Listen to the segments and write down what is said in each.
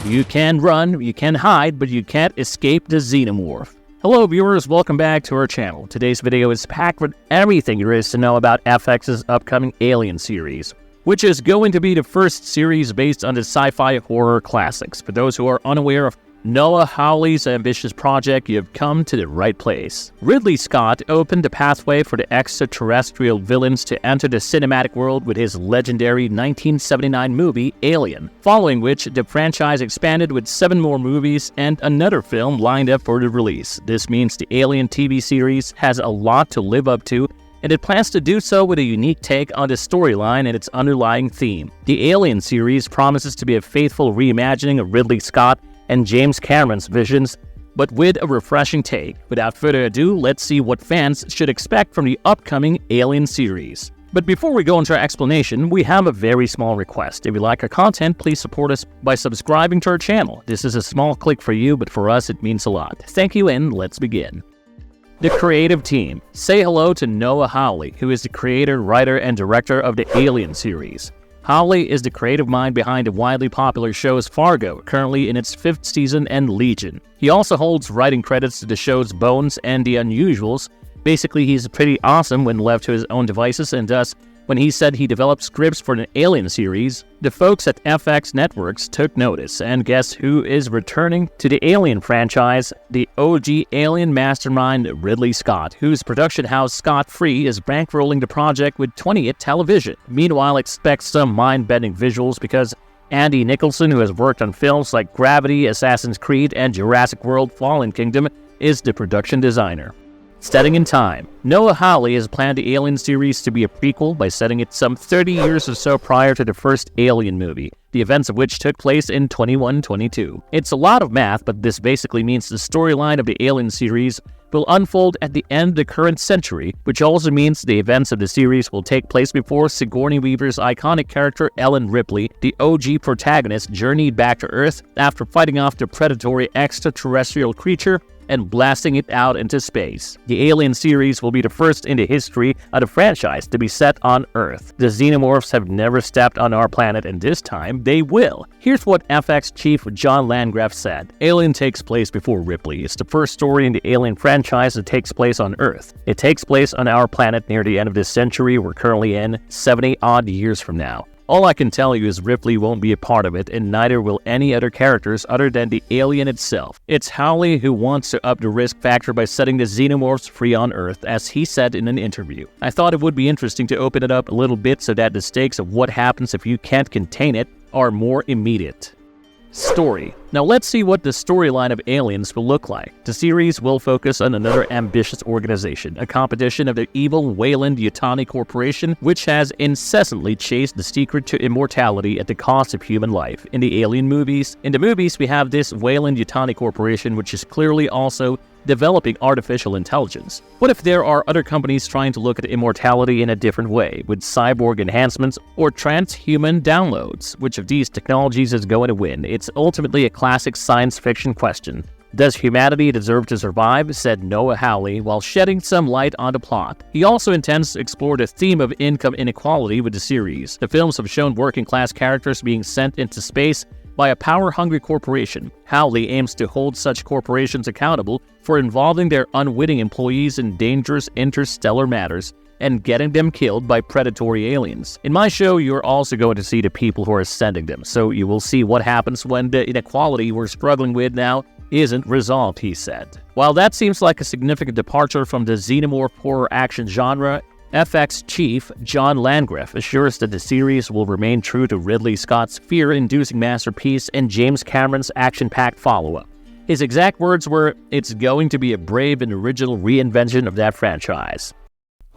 You can run, you can hide, but you can't escape the Xenomorph. Hello viewers, welcome back to our channel. Today's video is packed with everything there is to know about FX's upcoming Alien series, which is going to be the first series based on the sci-fi horror classics. For those who are unaware of Noah Hawley's ambitious project, you have come to the right place. Ridley Scott opened the pathway for the extraterrestrial villains to enter the cinematic world with his legendary 1979 movie Alien, following which the franchise expanded with 7 more movies and another film lined up for the release. This means the Alien TV series has a lot to live up to, and it plans to do so with a unique take on the storyline and its underlying theme. The Alien series promises to be a faithful reimagining of Ridley Scott and James Cameron's visions, but with a refreshing take. Without further ado, let's see what fans should expect from the upcoming Alien series. But before we go into our explanation, we have a very small request. If you like our content, please support us by subscribing to our channel. This is a small click for you, but for us it means a lot. Thank you, and let's begin. The creative team. Say hello to Noah Hawley, who is the creator, writer, and director of the Alien series. Hawley is the creative mind behind the widely popular shows Fargo, currently in its 5th season, and Legion. He also holds writing credits to the shows Bones and The Unusuals. Basically, he's pretty awesome when left to his own devices, and thus, when he said he developed scripts for an Alien series, the folks at FX Networks took notice, and guess who is returning to the Alien franchise? The OG Alien mastermind Ridley Scott, whose production house Scott Free is bankrolling the project with 20th Television. Meanwhile, expect some mind-bending visuals because Andy Nicholson, who has worked on films like Gravity, Assassin's Creed, and Jurassic World Fallen Kingdom, is the production designer. Setting in time. Noah Hawley has planned the Alien series to be a prequel by setting it some 30 years or so prior to the first Alien movie, the events of which took place in 2122. It's a lot of math, but this basically means the storyline of the Alien series will unfold at the end of the current century, which also means the events of the series will take place before Sigourney Weaver's iconic character Ellen Ripley, the OG protagonist, journeyed back to Earth after fighting off the predatory extraterrestrial creature and blasting it out into space. The Alien series will be the first in the history of the franchise to be set on Earth. The Xenomorphs have never stepped on our planet, and this time they will. Here's what FX chief John Landgraf said. Alien takes place before Ripley. It's the first story in the Alien franchise that takes place on Earth. It takes place on our planet near the end of this century we're currently in, 70-odd years from now. All I can tell you is Ripley won't be a part of it, and neither will any other characters other than the alien itself. It's Hawley who wants to up the risk factor by setting the Xenomorphs free on Earth, as he said in an interview. I thought it would be interesting to open it up a little bit so that the stakes of what happens if you can't contain it are more immediate. Story. Now let's see what the storyline of Aliens will look like. The series will focus on another ambitious organization, a competition of the evil Weyland-Yutani Corporation, which has incessantly chased the secret to immortality at the cost of human life. In the Alien movies, we have this Weyland-Yutani Corporation, which is clearly also developing artificial intelligence. What if there are other companies trying to look at immortality in a different way, with cyborg enhancements or transhuman downloads? Which of these technologies is going to win? It's ultimately a classic science fiction question. Does humanity deserve to survive? Said Noah Hawley, while shedding some light on the plot. He also intends to explore the theme of income inequality with the series. The films have shown working-class characters being sent into space by a power-hungry corporation. Hawley aims to hold such corporations accountable for involving their unwitting employees in dangerous interstellar matters and getting them killed by predatory aliens. In my show, you're also going to see the people who are sending them, so you will see what happens when the inequality we're struggling with now isn't resolved, he said. While that seems like a significant departure from the Xenomorph horror action genre, FX chief John Landgraf assures that the series will remain true to Ridley Scott's fear-inducing masterpiece and James Cameron's action-packed follow-up. His exact words were, "It's going to be a brave and original reinvention of that franchise."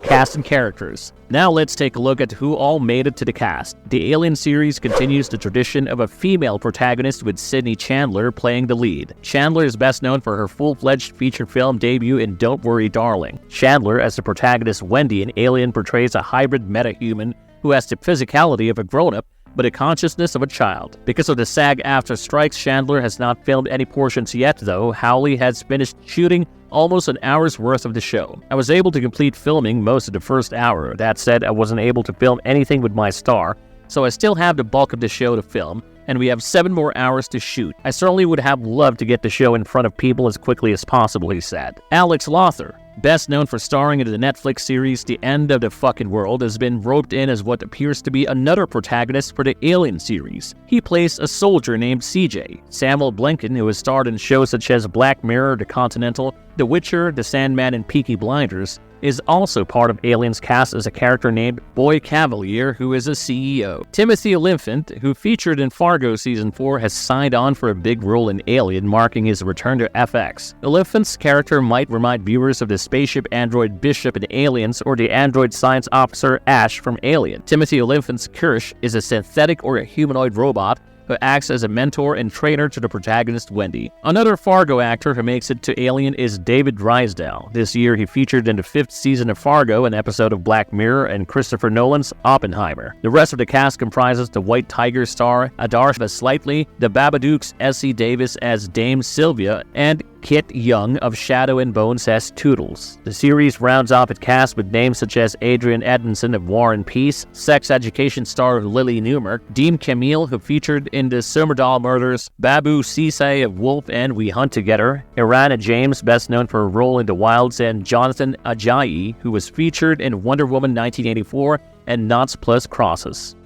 Cast and characters. Now let's take a look at who all made it to the cast. The Alien series continues the tradition of a female protagonist, with Sydney Chandler playing the lead. Chandler is best known for her full-fledged feature film debut in Don't Worry Darling. Chandler, as the protagonist Wendy in Alien, portrays a hybrid metahuman who has the physicality of a grown-up but a consciousness of a child. Because of the SAG-AFTRA strikes, Chandler has not filmed any portions yet, though Hawley has finished shooting almost an hour's worth of the show. I was able to complete filming most of the first hour. That said, I wasn't able to film anything with my star, so I still have the bulk of the show to film, and we have 7 more hours to shoot. I certainly would have loved to get the show in front of people as quickly as possible, he said. Alex Lothar, best known for starring in the Netflix series The End of the Fucking World, has been roped in as what appears to be another protagonist for the Alien series. He plays a soldier named CJ. Samuel Blanken, who has starred in shows such as Black Mirror, The Continental, The Witcher, The Sandman, and Peaky Blinders, is also part of Alien's cast as a character named Boy Cavalier, who is a CEO. Timothy Olyphant, who featured in Fargo Season 4, has signed on for a big role in Alien, marking his return to FX. Olyphant's character might remind viewers of the spaceship android Bishop in Aliens or the android science officer Ash from Alien. Timothy Olyphant's Kirsch is a synthetic or a humanoid robot who acts as a mentor and trainer to the protagonist Wendy. Another Fargo actor who makes it to Alien is David Drysdale. This year he featured in the 5th season of Fargo, an episode of Black Mirror, and Christopher Nolan's Oppenheimer. The rest of the cast comprises the White Tiger star Adarsh Slightly, the Babadook's Essie Davis as Dame Sylvia, and Kit Young of Shadow and Bones as Toodles. The series rounds off its cast with names such as Adrian Edmondson of War and Peace, Sex Education star Lily Newmark, Dean Camille, who featured in the Summerdahl Murders, Babu Sisay of Wolf and We Hunt Together, Irana James, best known for a role in The Wilds, and Jonathan Ajayi, who was featured in Wonder Woman 1984 and Knots Plus Crosses.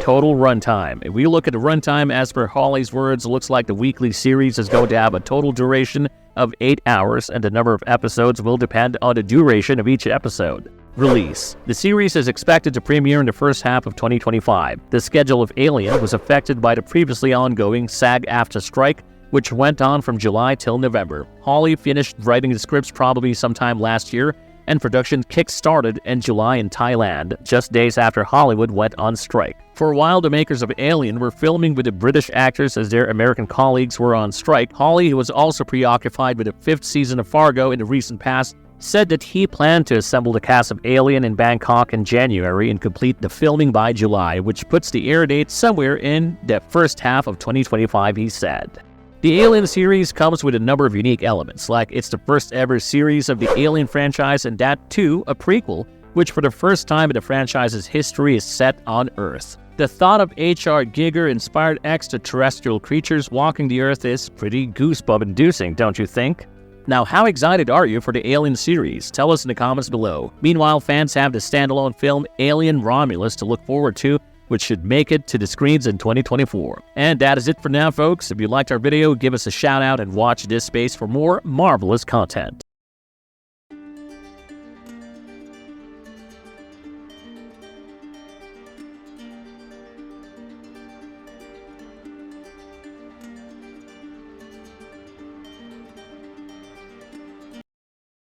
Total runtime. If we look at the runtime, as per Hawley's words, looks like the weekly series is going to have a total duration of 8 hours, and the number of episodes will depend on the duration of each episode. Release. The series is expected to premiere in the first half of 2025. The schedule of Alien was affected by the previously ongoing SAG-AFTRA strike, which went on from July till November. Hawley finished writing the scripts probably sometime last year, and production kick-started in July in Thailand, just days after Hollywood went on strike. For a while, the makers of Alien were filming with the British actors as their American colleagues were on strike. Hawley, who was also preoccupied with the 5th season of Fargo in the recent past, said that he planned to assemble the cast of Alien in Bangkok in January and complete the filming by July, which puts the air date somewhere in the first half of 2025, he said. The Alien series comes with a number of unique elements, like it's the first ever series of the Alien franchise, and that too, a prequel, which for the first time in the franchise's history is set on Earth. The thought of H.R. Giger-inspired extraterrestrial creatures walking the Earth is pretty goosebump-inducing, don't you think? Now, how excited are you for the Alien series? Tell us in the comments below. Meanwhile, fans have the standalone film Alien Romulus to look forward to, which should make it to the screens in 2024. And that is it for now, folks. If you liked our video, give us a shout out and watch this space for more marvelous content.